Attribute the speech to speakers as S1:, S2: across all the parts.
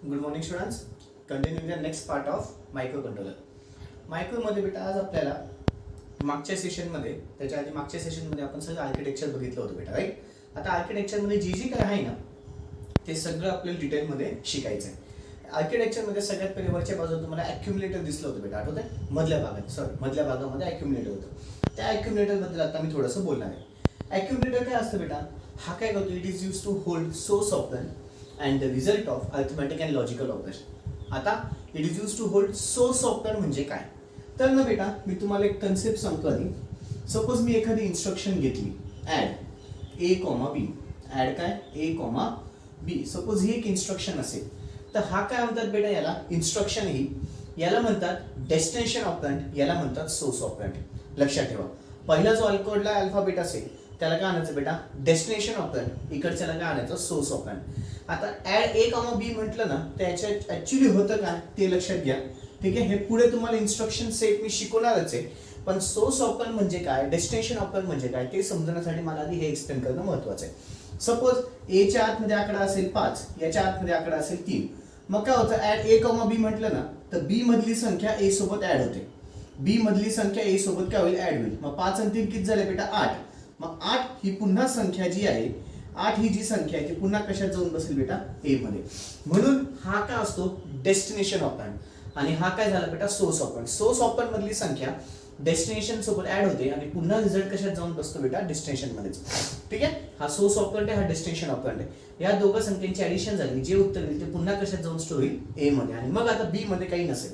S1: Good morning students. Continue the next part of micro controller. मायक्रोमध्ये बेटा आज आपल्याला मागच्या सेशनमध्ये त्याच्या आधी मागच्या सेशनमध्ये आपण सगळं आर्किटेक्चर बघितलं होतं बेटा, राईट. आता आर्किटेक्चरमध्ये जी काय आहे ना ते सगळं आपल्याला डिटेलमध्ये शिकायचं आहे. आर्किटेक्चरमध्ये सगळ्यात पहिले वरच्या बाजूला तुम्हाला ॲक्युम्युलेटर दिसलं होतं बेटा, आठवत आहे? मधल्या भागामध्ये ॲक्युम्युलेटर होतं. त्या ॲक्युम्युलेटरबद्दल आता मी थोडंसं बोलणार आहे. ॲक्युम्युलेटर काय असतं बेटा? हा काय करतो? It is use to hold source of the and the result of arithmetic and logical operation. आता it is use to hold source of the म्हणजे काय? तर ना बेटा मी तुम्हाला एक कन्सेप्ट सांगतो आधी. सपोज मी एखादी इन्स्ट्रक्शन घेतली, ॲड ए कॉमा बी. ॲड काय? ए कॉमा बी. सपोज ही एक इन्स्ट्रक्शन असेल तर हा काय म्हणतात बेटा? याला इन्स्ट्रक्शन ही याला म्हणतात डेस्टिनेशन ऑपरंट, याला म्हणतात सोर्स ऑपरंट. लक्षात ठेवा, पहिला जो अल्कोडला अल्फाबेट असेल त्याला काय आणायचं बेटा? डेस्टिनेशन ऑपरंट. इकडच्याला काय आणायचं? सोर्स ऑपरंट. आता ॲड ए कॉमा बी म्हटलं ना तर याच्यात ऍक्च्युली होतं काय ते लक्षात घ्या. ठीक आहे, हे पुढे तुम्हाला इन्स्ट्रक्शन सेट मी शिकवणारच आहे, पण सोर्स ऑपरंट म्हणजे काय, डेस्टिनेशन ऑपरंट म्हणजे काय ते समजण्यासाठी मला आधी हे एक्सप्लेन करणं महत्त्वाचं आहे. सपोज एच्या आतमध्ये आकडा असेल 5, याच्या आतमध्ये आकडा असेल 3. मग काय होतं? ॲड ए कॉमा बी म्हटलं ना तर बी मधली संख्या ए सोबत ऍड होते. बी मधली संख्या ए सोबत काय होईल? ऍड होईल. मग 5 आणि 3 किती झाले बेटा? 8. मग 8 ही पुन्हा संख्या जी आहे, 8 ही जी संख्या आहे ती पुन्हा कशात जाऊन बसेल बेटा? ए मध्ये. म्हणून हा काय असतो? डेस्टिनेशन ऑपरंट. आणि हा काय झाला बेटा? सोर्स ऑपरंट. सोर्स ऑपरंट मधली संख्या डेस्टिनेशन सोबत ऍड होते आणि पुन्हा रिझल्ट कशात जाऊन बसतो बेटा? डेस्टिनेशन मध्येच. ठीक आहे, हा सोर्स ऑपरंट आहे, हा डेस्टिनेशन ऑपरंट आहे. या दोघं संख्यांची ऍडिशन झाली, जे उत्तर येईल ते पुन्हा कशात जाऊन स्टोर होईल? ए मध्ये. आणि मग आता बी मध्ये काही नसेल.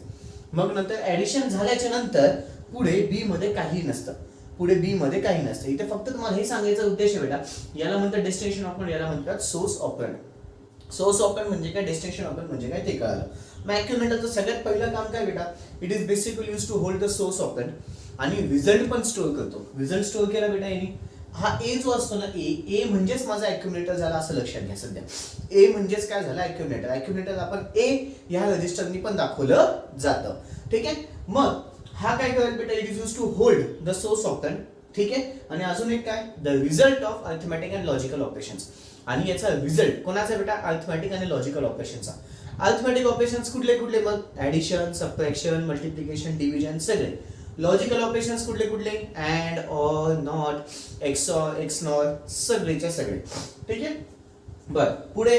S1: मग नंतर ऍडिशन झाल्याच्या नंतर पुढे बी मध्ये काही नसतं. पुढे बी मध्ये काही नसतं. इथे फक्त तुम्हाला हे सांगायचा उद्देश आहे बेटा, याला म्हणतात डेस्टिनेशन ऑपरंट, याला म्हणतात सोर्स ऑपरंट. सोर्स ऑपरंट म्हणजे काय, डेस्टिनेशन ऑपरंट म्हणजे काय ते कळालं. मग ॲक्युम्युलेटरचं सगळ्यात पहिलं काम काय बेटा? It is basically use to hold the source operand आणि रिझल्ट पण स्टोअर करतो. रिझल्ट स्टोअर केला बेटा याने. हा ए जो असतो ना, ए म्हणजेच माझा ॲक्युम्युलेटर झाला असं लक्षात घ्या. सध्या ए म्हणजेच काय झालं? ॲक्युम्युलेटर. ॲक्युम्युलेटर आपण ए ह्या रजिस्टरनी पण दाखवलं जातं. ठीक आहे, मग हा काय करेल बेटा? It is use to hold the source operand. ठीक आहे, आणि अजून एक काय? The result of arithmetic and logical operations. आणि याचा रिझल्ट कोणाचा बेटा? अर्थमॅटिक आणि लॉजिकल ऑपरेशनचा. अर्थमॅटिक ऑपरेशन्स कुठले कुठले? मग ॲडिशन, सबट्रॅक्शन, मल्टिप्लिकेशन, डिव्हिजन सगळे. लॉजिकल ऑपरेशन्स कुठले कुठले? And, or, not, XOR, XNOR, सगळेच्या सगळे. ठीक आहे, बरं. पुढे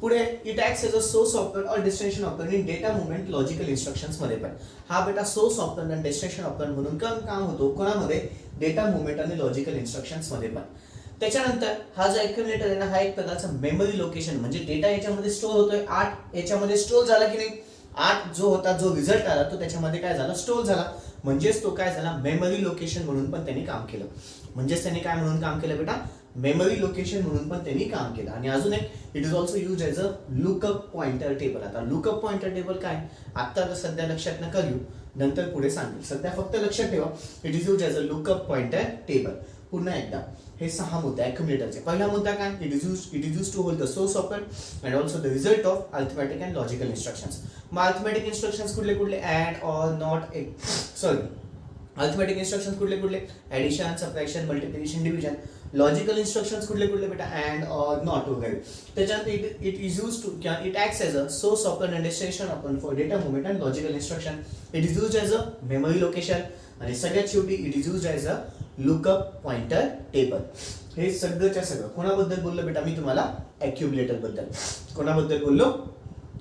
S1: पुढे it acts as a source operand और destination operand in data movement logical instructions मध्ये पण. हा बेटा सोर्स ऑपरंट आणि डेस्टिनेशन ऑपरंट म्हणून काम होतो कोणामध्ये? डेटा मुवमेंट आणि लॉजिकल इन्स्ट्रक्शन्स मध्ये पण. त्याच्यानंतर हा जो ॲक्युम्युलेटर आहे ना, हा एक प्रकारचा मेमरी लोकेशन, म्हणजे डेटा याच्यामध्ये स्टोअर होतोय. 8 याच्यामध्ये स्टोअर झाला की नाही? 8 जो होता, जो रिझल्ट आला तो त्याच्यामध्ये काय झाला? स्टोअर झाला. म्हणजेच तो काय झाला? मेमरी लोकेशन म्हणून पण त्यांनी काम केलं. म्हणजेच त्यांनी काय म्हणून काम केलं बेटा? मेमरी लोकेशन म्हणून पण त्यांनी काम केलं. आणि अजून एक, it is also use as a lookup pointer table. आता लुकअप पॉइंटर टेबल काय? आता सध्या लक्षात नका घेऊ, नंतर पुढे सांगेल. सध्या फक्त लक्षात ठेवा, it is use as a lookup pointer table. पुन्हा एकदा हे 6 मुद्दे ॲक्युम्युलेटरचे. पहिला मुद्दा काय? It is use to hold the source operand and also the result of arithmetic and logical instructions. मग अर्थमॅटिक इन्स्ट्रक्शन्स कुठले कुठले? Add, or, not, arithmetic instructions कुठले कुठले? Addition, subtraction, multiplication, division. Logical instructions कुठले कुठले बेटा? अँड, ऑर, नॉट वगैरे. त्याच्यानंतर it is use to it acts as a source operand and destination operand for data movement and logical instruction. It is use as a memory location. आणि सगळ्यात शेवटी it is use as a lookup pointer table. हे सगळंच्या सगळं कोणाबद्दल बोललो बेटा मी तुम्हाला? ॲक्युम्युलेटर बद्दल. कोणाबद्दल बोललो?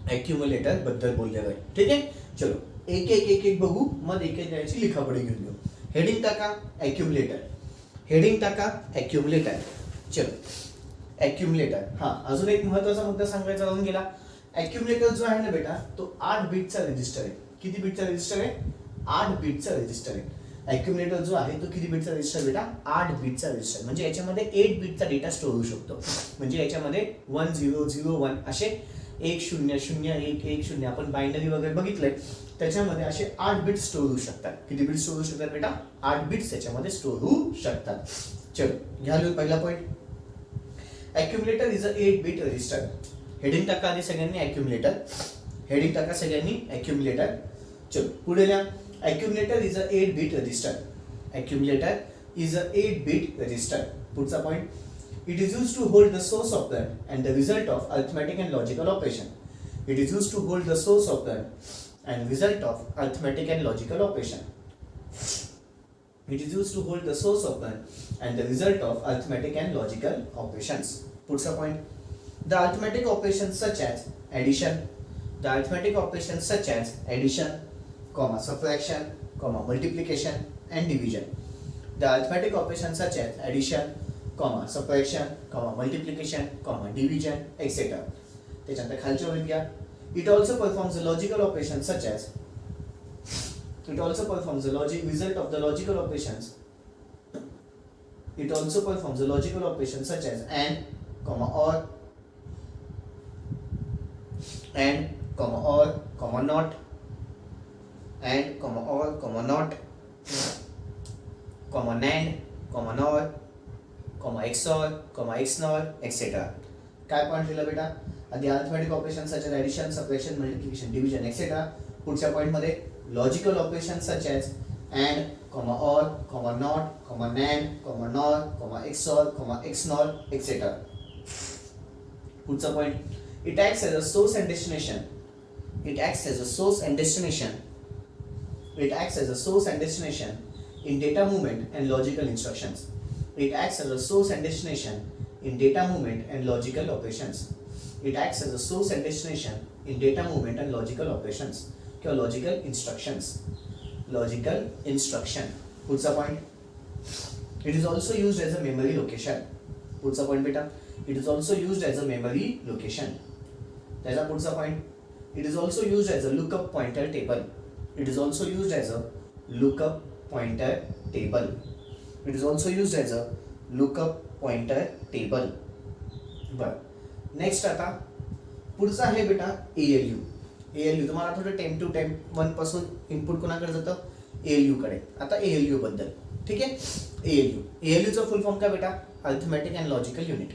S1: ॲक्युम्युलेटर बद्दल बोललेलो आहे. ठीक आहे, चलो एक एक बघू, मग एक एक याची लिखापडी घेऊन घेऊ. हेडिंग टाका ॲक्युम्युलेटर. हेडिंग टाका ॲक्युम्युलेटर. चलो ॲक्युम्युलेटर. हा, अजून एक महत्त्वाचा मुद्दा सांगायचा राहून गेला. ॲक्युम्युलेटर जो आहे ना बेटा तो 8 बिटचा रजिस्टर आहे. किती बिटचा रजिस्टर आहे? 8 बिटचा रजिस्टर आहे. ॲक्युम्युलेटर जो आहे तो किती बिटचा रजिस्टर बेटा? 8 बिटचा रजिस्टर. म्हणजे याच्यामध्ये 8 बिटचा डेटा स्टोअर होऊ शकतो. म्हणजे याच्यामध्ये 1 0 0 1 असे 1 0 0 1 1 0 आपण बायनरी वगैरे बघितलंय, त्याच्यामध्ये असे 8 बिट्स स्टोअर होऊ शकतात. किती बिट्स स्टोअर होऊ शकतात बेटा? 8 बिट्स त्याच्यामध्ये स्टोअर होऊ शकतात. चलो घ्या लो पहिला point. Accumulator is a 8 bit register. Heading टाका आधी सगळ्यांनी ॲक्युम्युलेटर. हेडिंग टाका सगळ्यांनी ॲक्युम्युलेटर. चलो पुढे लिहा. Accumulator is a 8 bit register. Accumulator is a 8 bit register. पुढचा point. It is used to hold the source of that and the result of arithmetic and logical operation. It is used to hold the source open and result of arithmetic and logical operation. It is used to hold the source open and the result of arithmetic and logical operations. Puts a point. The arithmetic operations such as addition, comma subtraction, comma multiplication and division. The arithmetic operations such as addition, comma subtraction, comma multiplication, comma division, etc. त्याच्यानंतर खालच्या ओळीत घ्या. It also performs the logical operations such as result of the logical operations. It also performs the logical operations such as and, comma or, and, comma or, comma not, and, comma or, comma not, comma NAND, comma NOR, comma XOR, comma XNOR, etc. काय point लिहिलं बेटा? आधी arithmetic operation such as addition, subtraction, multiplication, division etcetera. पुढच्या point मध्ये logical operation such as and, comma or, comma not, comma NAND, comma NOR, comma XOR, comma XNOR etcetera. पुढचा point, it acts as a source and destination. It acts as a source and destination. It acts as a source and destination in data movement and logical instructions. It acts as a source and destination in data movement and logical operations. It acts as a source and destination in data movement and logical operations. क्या logical instructions. Logical instruction. पुढचा point. It is also used as a memory location. पुढचा point बेटा. It is also used as a memory location. त्याचा पुढचा point. It is also used as a lookup pointer table. It is also used as a lookup pointer table. It is also used as a lookup pointer table. बरं. Next आता पुढचा आहे बेटा ALU. ALU तुम्हाला थोडं time to time 1 पासून input कोणाकडे जातं? ALU कडे. आता ALU बद्दल ठीक आहे. ALU चा फुल फॉर्म काय बेटा? Arithmetic and logical unit.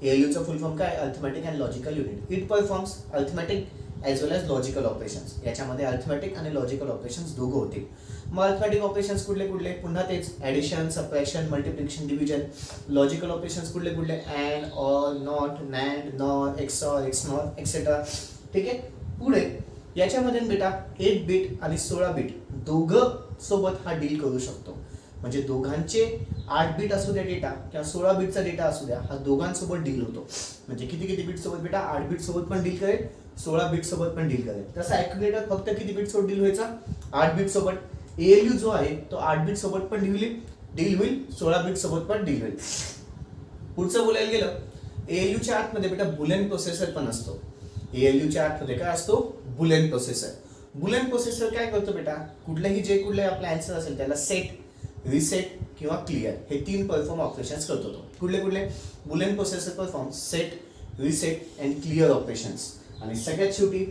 S1: ALU चा फुल फॉर्म काय? Arithmetic and logical unit. It performs arithmetic as well as logical operations. याच्यामध्ये अरिथमेटिक आणि लॉजिकल ऑपरेशन्स दोघं होते. मग अरिथमेटिक ऑपरेशन्स कुठले कुठले? पुन्हा तेच addition, subtraction, multiplication, division. Logical operations कुठले कुठले? And, or, not, NAND, NOR, XOR, XNOR etcetera. ठीक आहे. पुढे याच्यामध्ये बेटा 8 बिट आणि 16 बिट दोघं सोबत हा डील करू शकतो. म्हणजे दोघांचे 8 बिट असू द्या डेटा किंवा 16 बिटचा डेटा असू द्या, हा दोघांसोबत डील होतो. म्हणजे किती किती बिट सोबत बेटा? 8 बिट सोबत पण डील करेल, 16 बिट सोबत पण डील करेल. तसा ॲक्युम्युलेटर फक्त किती बिट सोबत डील व्हायचा? 8 बिट सोबत. ALU जो आहे तो 8 बिट सोबत पण डील होईल, 16 बिट सोबत पण डील होईल. पुढचं बोलायला गेलं, ALU च्या आतमध्ये बेटा बुलियन प्रोसेसर पण असतो. ALU च्या आतमध्ये काय असतो? Boolean processor. बुलियन प्रोसेसर काय करतो बेटा? कुठले आपले आन्सर असेल त्याला सेट, रिसेट किंवा क्लिअर हे 3 परफॉर्म ऑपरेशन्स करतो तो. कुठले? Boolean processor perform set, reset and clear operations. आणि सगळ्यात शेवटी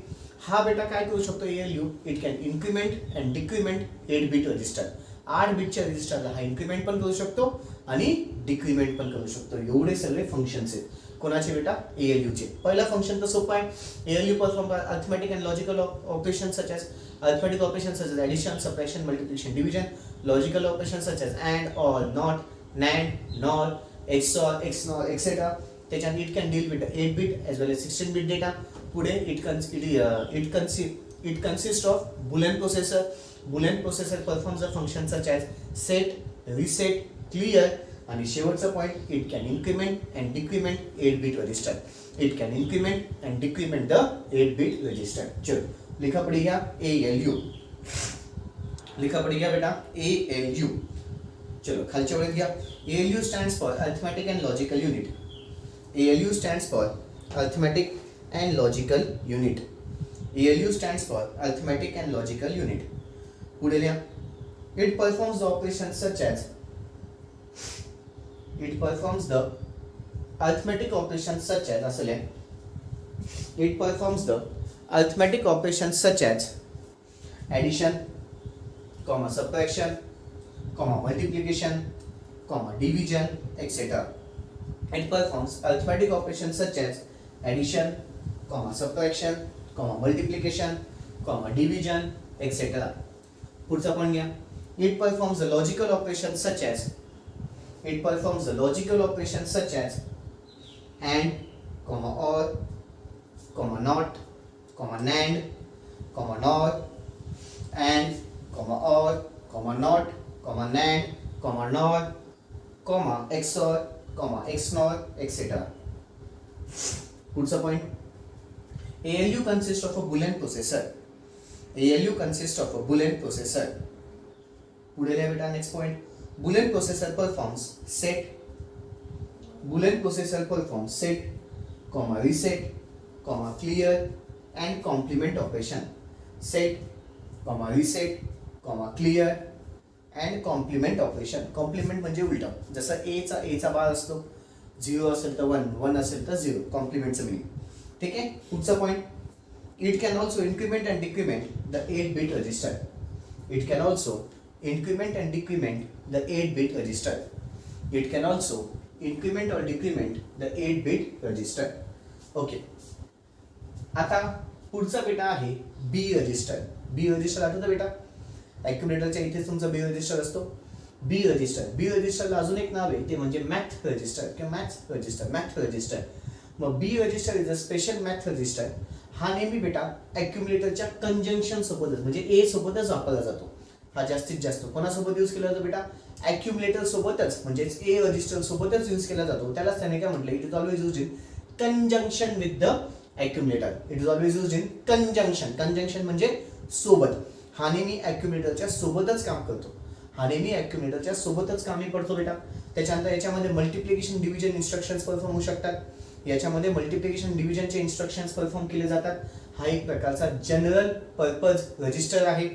S1: हा बेटा काय करू शकतो ALU? It can increment and decrement 8 bit register. 8 बिटच्या रजिस्टरला हा इन्क्रीमेंट पण करू शकतो आणि डिक्रीमेंट पण करू शकतो. एवढे सगळे फंक्शन्स आहेत. कोणाचे बेटा? ALU चे. पहिला फंक्शन तर सोपं आहे. ALU perform arithmetic and logical operation such as arithmetic operation such as addition, subtraction, multiplication, division. Logical operation such as and, or, not, NAND, NOR, XOR, XNOR etcetera. त्याच्यात it can deal with 8 bit as well as 16 bit data. पुढे it consists of Boolean processor. Boolean processor performs the function such as set, reset, clear. आणि शेवटचा point, it can increment and decrement 8 bit register. It can increment and decrement the 8 bit register. चलो लिखा पड़ेगा ALU. लिखा पड़ेगा बेटा ALU. चलो खालच्या ओळीत घ्या. ALU stands for arithmetic and logical unit. ALU stands for arithmetic and logical unit. ALU stands for arithmetic and logical unit. पुढे लिहा. It performs the operations such as arithmetic operations such as असं लिहा. It performs the arithmetic operations such as addition, comma subtraction, comma multiplication, comma division, etc. It performs arithmetic operations such as addition, comma subtraction, comma multiplication, comma division, etc. पुढचा पण घ्या. It performs the logical operations such as and, comma or, comma not, comma NAND, comma NOR, AND, comma OR, comma NOT, comma NAND, comma NOR, comma XOR, comma XNOR, etc. पुढचा point, ALU consists of a Boolean processor. ALU consists of a Boolean processor. पुढे लिहा बेटा next point, Boolean processor performs set, Boolean processor performs set, comma reset, comma clear and complement operation. Set, comma reset, comma clear and complement operation. Complement म्हणजे उलटा, जसं a चा बार असतो, 0 असेल तर 1, 1 असेल तर 0, कॉम्प्लिमेंटचं मिनिंग. ठीक आहे. पुढचा point, it can also increment and decrement the 8-bit register. It can also increment and decrement the 8-bit register. It can also increment और decrement the 8-bit register. Okay. आता पुढचा बेटा आहे बी रजिस्टर. बी रजिस्टर आठवतं बेटा, ॲक्युम्युलेटरच्या इथेच तुमचा बी register असतो. बी रजिस्टर, बी रजिस्टरला अजून एक नाव आहे ते म्हणजे मॅथ रजिस्टर किंवा मॅथ रजिस्टर, मॅथ रजिस्टर. मग B register is a special math register. हा नेहमी बेटा ॲक्युम्युलेटरच्या कंजंक्शन सोबतच म्हणजे ए सोबतच वापरला जातो. हा जास्तीत जास्त कोणासोबत यूज केला जातो बेटा, ॲक्युम्युलेटर सोबतच म्हणजेच ए रजिस्टर सोबतच यूज केला जातो. त्यालाच त्याने काय म्हटलं, it is always used in conjunction with the accumulator. It is always used in conjunction. Conjunction म्हणजे सोबत. हा नेहमी ॲक्युम्युलेटरच्या सोबतच काम करतो. हा नेहमी ॲक्युम्युलेटरच्या सोबतच कामी पडतो बेटा. त्याच्यानंतर याच्यामध्ये मल्टिप्लिकेशन डिव्हिजन इन्स्ट्रक्शन्स परफॉर्म होऊ शकतात. याच्यामध्ये मल्टिप्लिकेशन डिव्हिजनचे इन्स्ट्रक्शन्स परफॉर्म केले जातात. हा एक प्रकारचा जनरल पर्पज रजिस्टर आहे.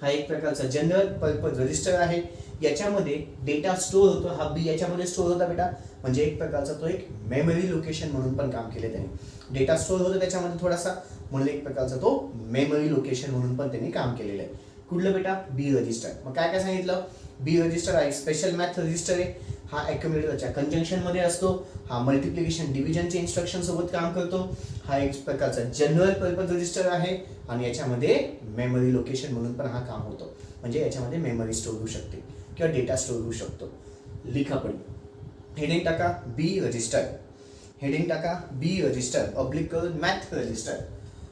S1: हा एक प्रकारचा जनरल पर्पज रजिस्टर आहे. याच्यामध्ये डेटा स्टोअर होतो. हा बी याच्यामध्ये स्टोअर होता बेटा, म्हणजे एक प्रकारचा तो एक मेमरी लोकेशन म्हणून पण काम केले त्याने. डेटा स्टोअर होतो त्याच्यामध्ये थोडासा, म्हणून एक प्रकारचा तो मेमरी लोकेशन म्हणून पण त्यांनी काम केलेलं आहे. कुठलं बेटा, बी रजिस्टर. मग काय काय सांगितलं, बी रजिस्टर हा एक स्पेशल मॅथ रजिस्टर आहे. हा ॲक्युम्युलेटरच्या कंजंक्शनमध्ये असतो. हा मल्टिप्लिकेशन डिव्हिजनचे इन्स्ट्रक्शन सोबत काम करतो. हा एक प्रकारचा जनरल पर्पज रजिस्टर आहे आणि याच्यामध्ये मेमरी लोकेशन म्हणून पण हा काम होतो. म्हणजे याच्यामध्ये मेमरी स्टोअर होऊ शकते किंवा डेटा स्टोअर होऊ शकतो. लिखा पण हेडिंग टाका बी रजिस्टर. हेडिंग टाका बी रजिस्टर, ऑब्लिक करून मॅथ रजिस्टर,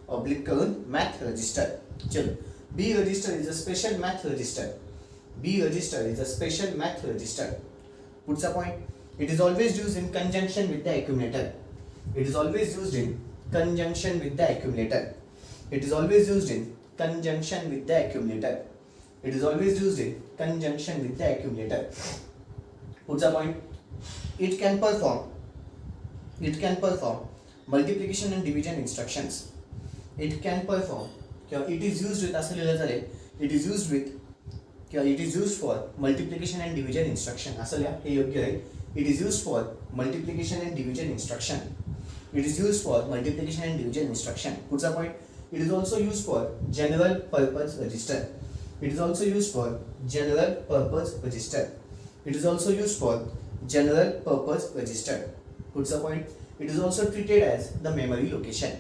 S1: ऑब्लिक करून मॅथ रजिस्टर. चलो, B register is a special math register. B register is a special math register. पुढचा point, it is always used in conjunction with the accumulator. It is always used in conjunction with the accumulator. It is always used in conjunction with the accumulator. It is always used in conjunction with the accumulator. पुढचा point, it can perform multiplication and division instructions. It can perform किंवा it is used with असं लिहिलं चालेल. It is used with किंवा it is used for multiplication and division instruction असं लिहा, हे योग्य आहे. It is used for multiplication and division instruction. It is used for multiplication and division instruction. पुढचा point, it is also used for general purpose register. It is also used for general purpose register. It is also used for general purpose register. पुढचा point, it is also treated as the memory location.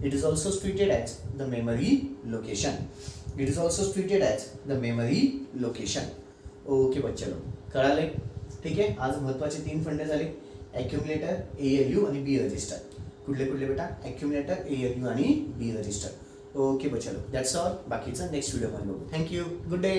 S1: It is also treated as the memory location. It is also treated as the memory location. Okay बच्चलो, कळाले? ठीक आहे. आज महत्त्वाचे 3 फंडे झाले, ॲक्युम्युलेटर, ALU आणि बी रजिस्टर. कुठले कुठले बेटा, ॲक्युम्युलेटर, ALU आणि बी रजिस्टर. ओके बच्चलो, दॅट्स ऑल. बाकीचं नेक्स्ट व्हिडिओमध्ये बघू. Thank you, good day.